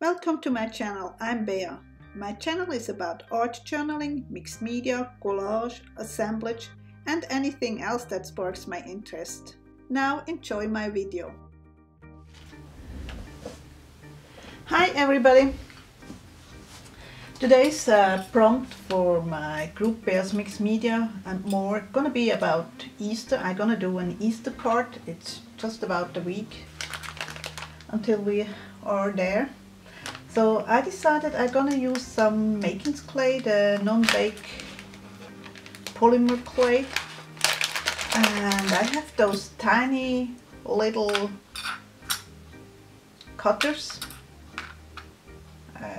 Welcome to my channel, I'm Bea. My channel is about art journaling, mixed media, collage, assemblage and anything else that sparks my interest. Now enjoy my video. Hi everybody! Today's prompt for my group Beas Mixed Media and more gonna be about Easter. I'm gonna do an Easter card. It's just about a week until we are there. So I decided I'm gonna use some Makin's clay, the non-bake Polymerclay, and I have those tiny little cutters.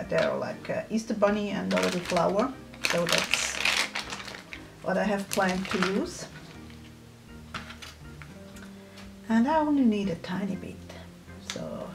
They're like Easter bunny and a little flower, so that's what I have planned to use. And I only need a tiny bit, so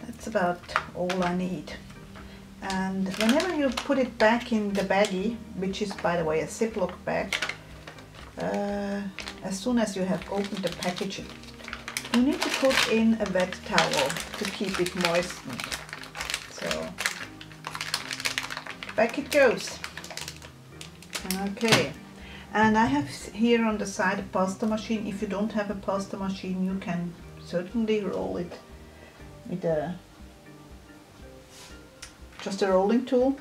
that's about all I need. And whenever you put it back in the baggie, which is by the way a Ziploc bag, as soon as you have opened the packaging, you need to put in a wet towel to keep it moistened. So back it goes. Okay, and I have here on the side a pasta machine. If you don't have a pasta machine, you can certainly roll it with just a rolling tool.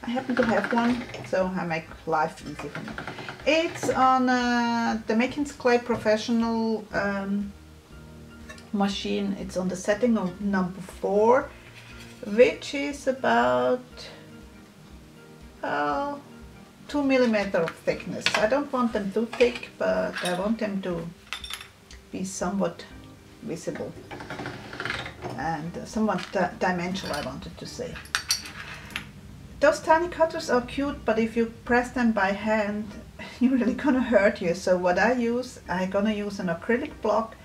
I happen to have one, so I make life easy for me. It's on the Makin's Clay Professional machine. It's on the setting of number 4, which is about 2 millimeter of thickness. I don't want them too thick, but I want them to be somewhat visible and somewhat dimensional, I wanted to say. Those tiny cutters are cute, but if you press them by hand, you're really gonna hurt you. So what I'm gonna use an acrylic block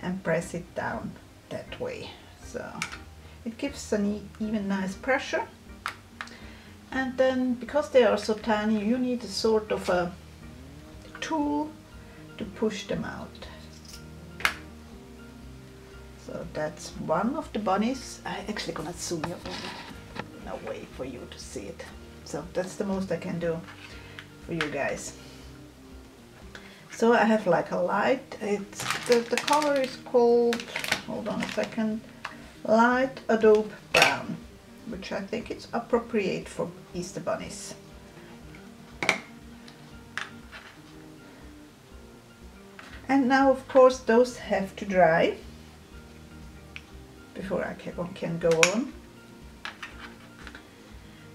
and press it down that way. So it gives an even nice pressure. And then, because they are so tiny, you need a sort of a tool to push them out. So that's one of the bunnies. I'm actually gonna zoom you in a way for you to see it. So that's the most I can do for you guys. So I have like a light. It's the color is called, hold on a second, light adobe brown, which I think it's appropriate for Easter bunnies. And now of course those have to dry before I can go on.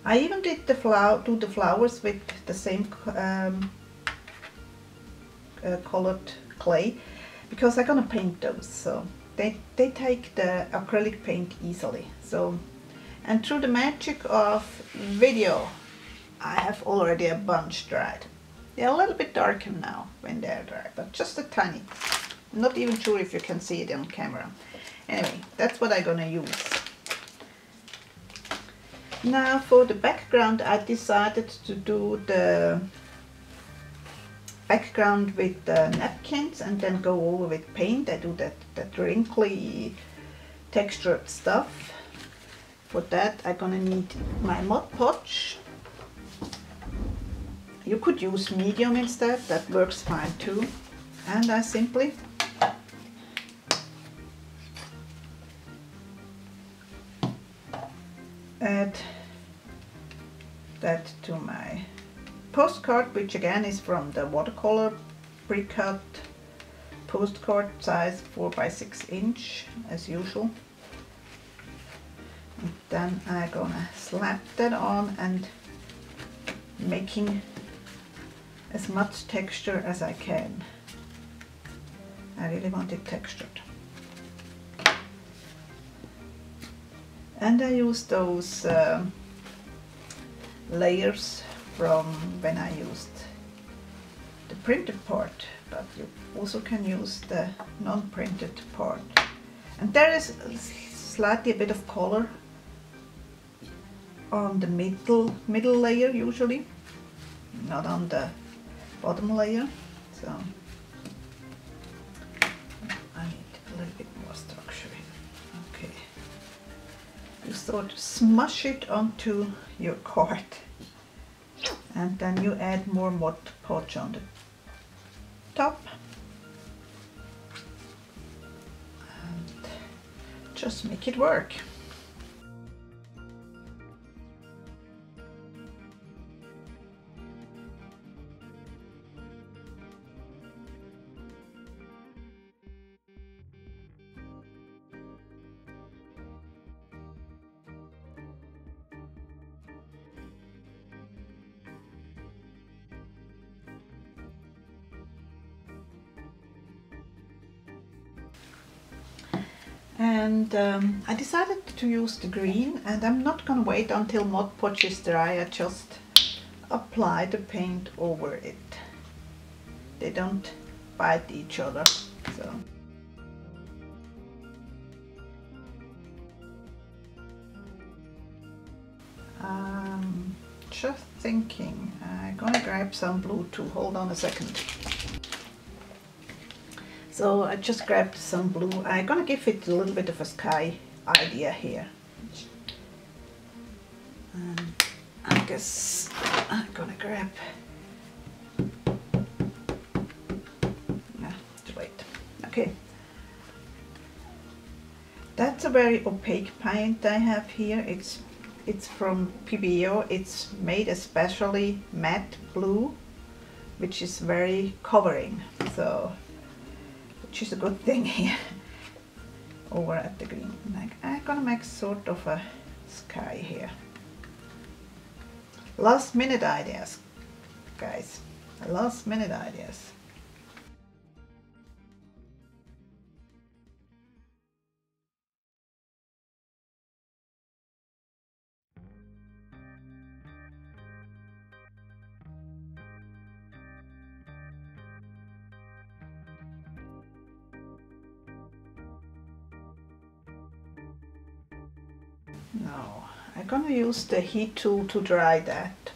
I even did the flowers with the same colored clay, because I'm gonna paint those, so they take the acrylic paint easily. So, and through the magic of video, I have already a bunch dried. They're a little bit darker now when they're dry, but just a tiny. I'm not even sure if you can see it on camera. Anyway, that's what I'm gonna use. Now for the background, I decided to do the background with the napkins and then go over with paint. I do that wrinkly textured stuff. For that I'm gonna need my Mod Podge. You could use medium instead, that works fine too. And I simply add that to my postcard, which again is from the watercolor pre-cut postcard size 4 by 6 inch as usual. And then I'm gonna slap that on and making as much texture as I can. I really want it textured. And I use those layers from when I used the printed part, but you also can use the non-printed part. And there is slightly a bit of color on the middle layer usually, not on the bottom layer. So I need a little bit more structure. Okay. You sort of smush it onto your card, and then you add more Mod Podge on the top, and just make it work. And I decided to use the green, and I'm not going to wait until Mod Podge is dry. I just apply the paint over it. They don't bite each other, so. Just thinking, I'm gonna grab some blue too. Hold on a second. So I just grabbed some blue. I'm gonna give it a little bit of a sky idea here. And I guess I'm gonna grab, wait, okay. That's a very opaque paint I have here. It's from PBO. It's made especially matte blue, which is very covering, so which is a good thing here over at the green. I'm gonna make sort of a sky here. Last minute ideas, guys. Last minute ideas. Now I'm gonna use the heat tool to dry that.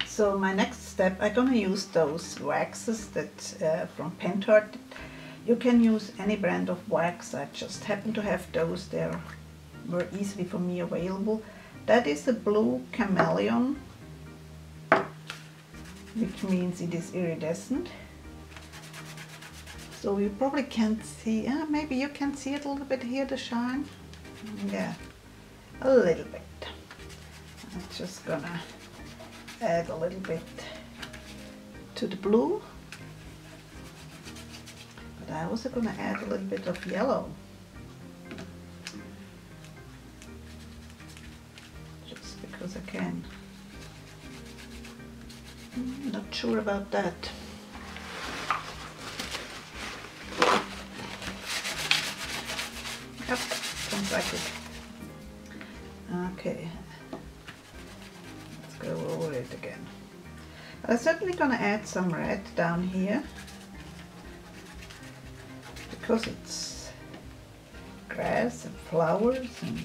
So my next step, I'm gonna use those waxes that from Pentart. You can use any brand of wax. I just happen to have those. They were easily for me available. That is a blue chameleon, which means it is iridescent. So you probably can't see, maybe you can see it a little bit here, the shine. Yeah. A little bit. I'm just gonna add a little bit to the blue, but I'm also gonna add a little bit of yellow, just because I can. Not sure about that. Yep, sounds like it. Okay, let's go over it again. I'm certainly gonna add some red down here because it's grass and flowers and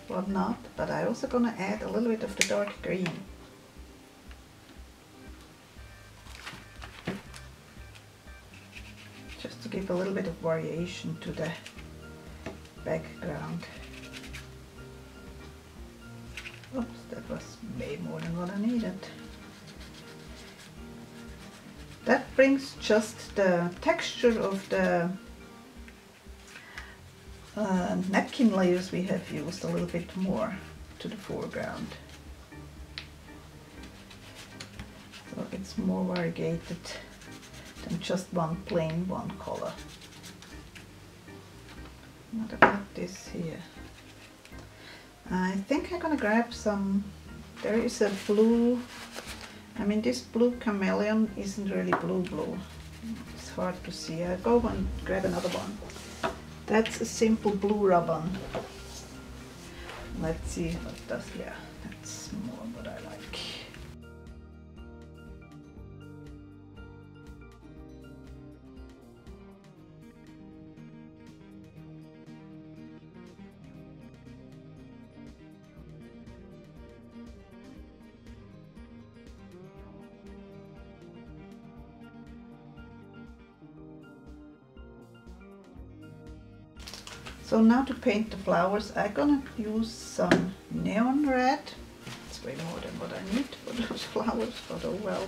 whatnot, but I'm also gonna add a little bit of the dark green. Just to give a little bit of variation to the background. Oops, that was way more than what I needed. That brings just the texture of the napkin layers we have used a little bit more to the foreground. So it's more variegated than just one color. What about this here? I think I'm gonna grab some, there is a blue, I mean this blue chameleon isn't really blue. It's hard to see. I'll go and grab another one. That's a simple blue ribbon. Let's see what does, yeah, that's more what I like. So now to paint the flowers, I'm gonna use some neon red. It's way more than what I need for those flowers, but oh well.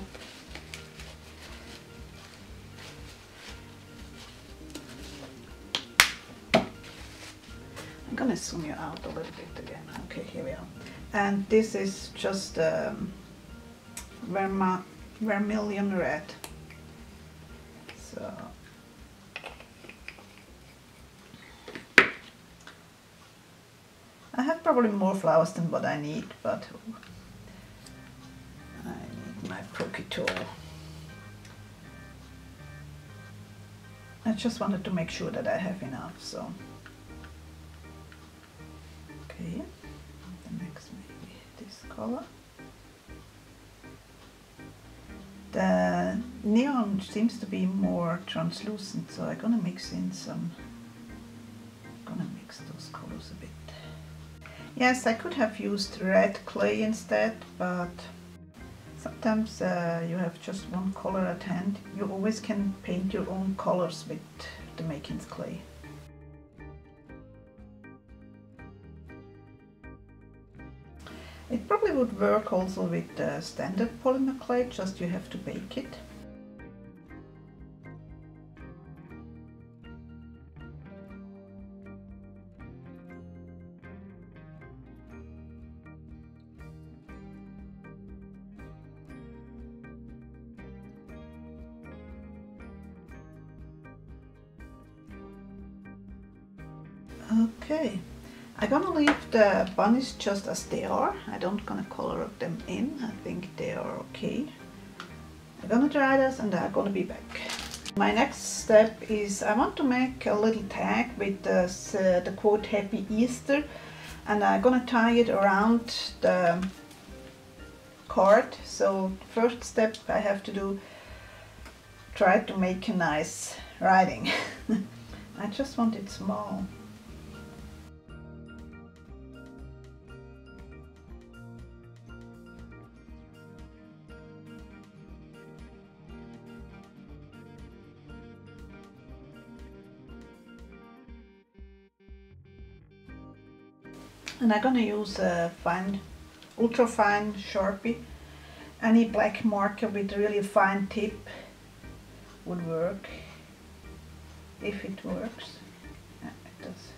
I'm gonna zoom you out a little bit again. Okay, here we are. And this is just vermilion red. So I have probably more flowers than what I need, but I need my pokey tool. I just wanted to make sure that I have enough, so. Okay, the next maybe this color. The neon seems to be more translucent, so I'm gonna mix in some, mix those colors a bit. Yes, I could have used red clay instead, but sometimes you have just one color at hand. You always can paint your own colors with the Makin's clay. It probably would work also with standard Polymerclay, just you have to bake it. Okay, I'm gonna leave the bunnies just as they are. I don't gonna color them in. I think they are okay. I'm gonna dry this and I'm gonna be back. My next step is I want to make a little tag with this, the quote Happy Easter, and I'm gonna tie it around the card. So first step I have to do, try to make a nice writing. I just want it small. And I'm gonna use a fine, ultra fine Sharpie. Any black marker with really fine tip would work, if it works. Yeah, it does.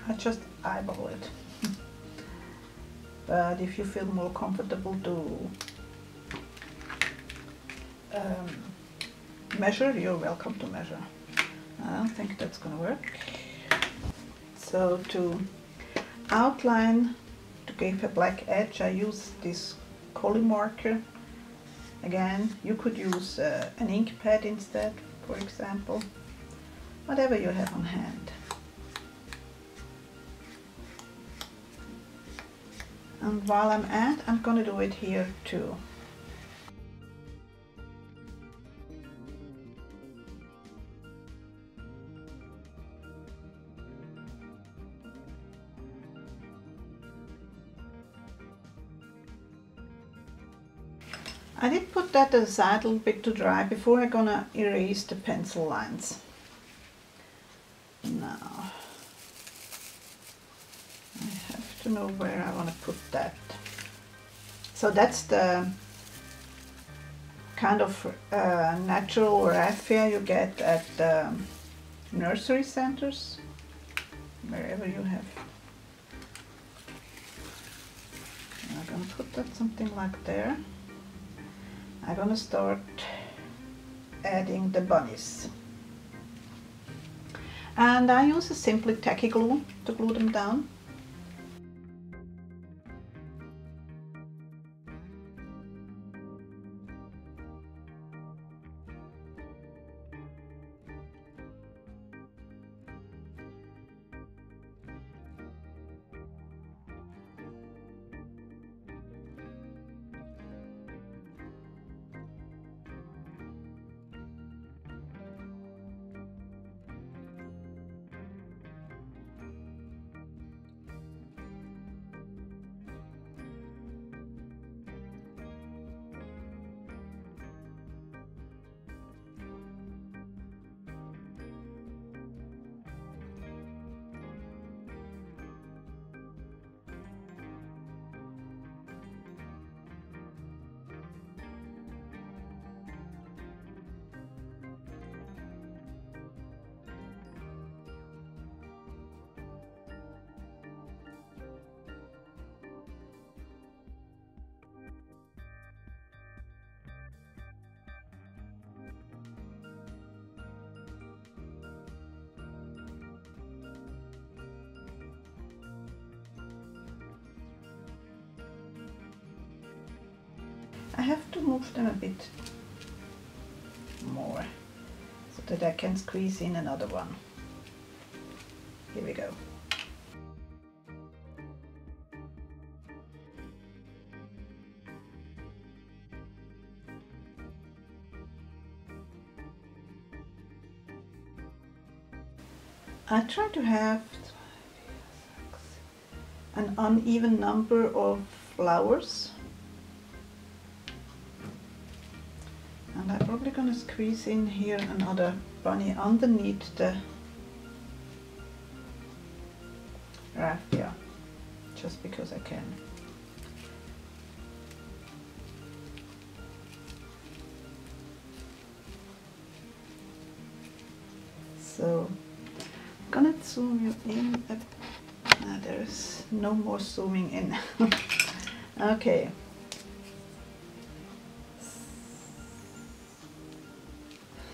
I just eyeball it. But if you feel more comfortable to measure, you're welcome to measure. I don't think that's gonna work. So to outline, to give a black edge, I use this Collie marker. Again, you could use an ink pad instead, for example. Whatever you have on hand. And while I'm going to do it here too. I did put that aside a little bit to dry before I'm gonna erase the pencil lines. Now, I have to know where I want to put that. So that's the kind of natural raffia you get at the nursery centers, wherever you have. I'm gonna put that something like there. I'm gonna start adding the bunnies. And I use a simply tacky glue to glue them down. have to move them a bit more so that I can squeeze in another one. Here we go. I try to have an uneven number of flowers, and I'm probably going to squeeze in here another bunny underneath the raffia, just because I can. So I'm gonna zoom you in. There's no more zooming in. Okay.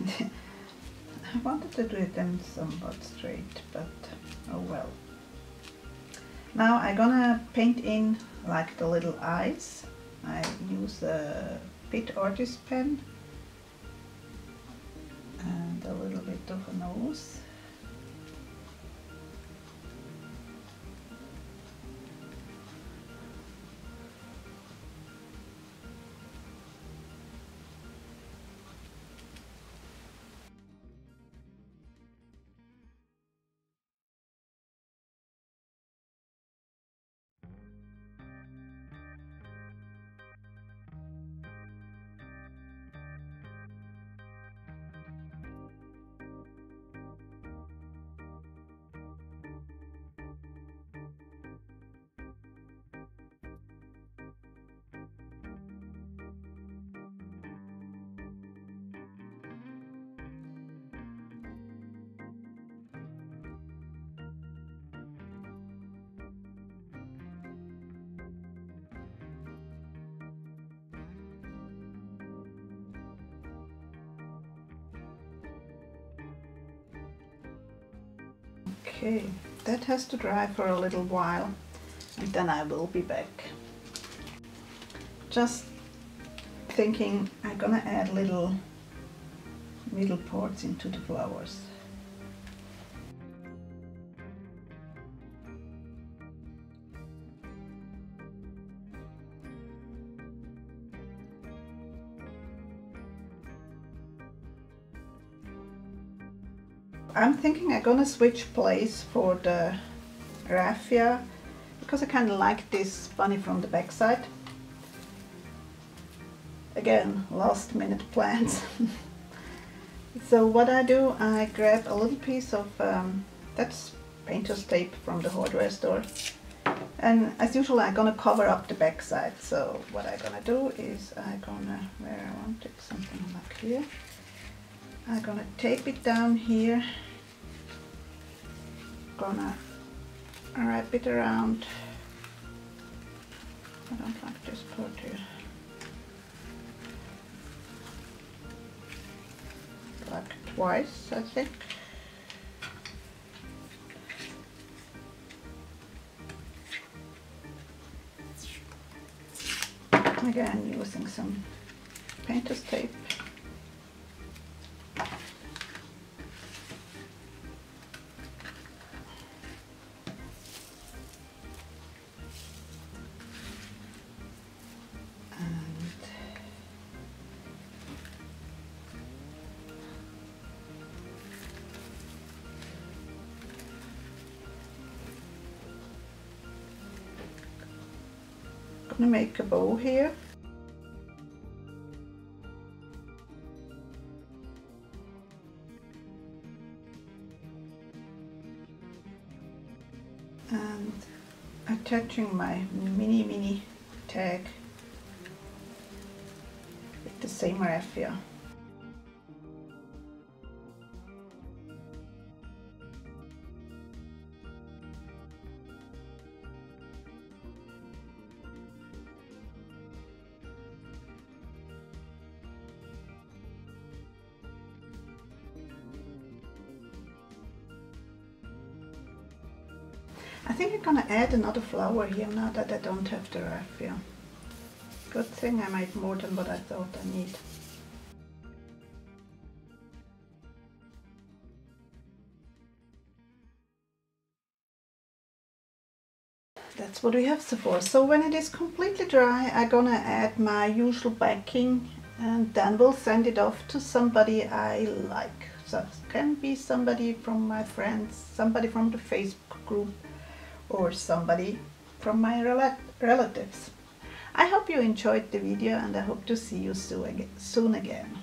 I wanted to do it then somewhat straight, but oh well. Now I'm gonna paint in like the little eyes. I use a bit artist pen and a little bit of a nose. Okay, that has to dry for a little while and then I will be back. Just thinking I'm gonna add little middle parts into the flowers. I'm thinking I'm gonna switch place for the raffia because I kind of like this bunny from the back side. Again, last minute plans. So what I do, I grab a little piece of that's painter's tape from the hardware store, and as usual I'm gonna cover up the back side. So what I'm gonna do is I'm gonna, where I want it, something like here, I'm gonna tape it down here, gonna wrap it around. I don't like this part here. Like twice, I think. Again, using some painter's tape. I'm gonna make a bow here. And attaching my mini tag with the same raffia. I think I'm gonna add another flower here now that I don't have the raffia. Good thing I made more than what I thought I need. That's what we have so far. So when it is completely dry, I'm gonna add my usual backing and then we'll send it off to somebody I like. So it can be somebody from my friends, somebody from the Facebook group, or somebody from my relatives. I hope you enjoyed the video and I hope to see you soon again.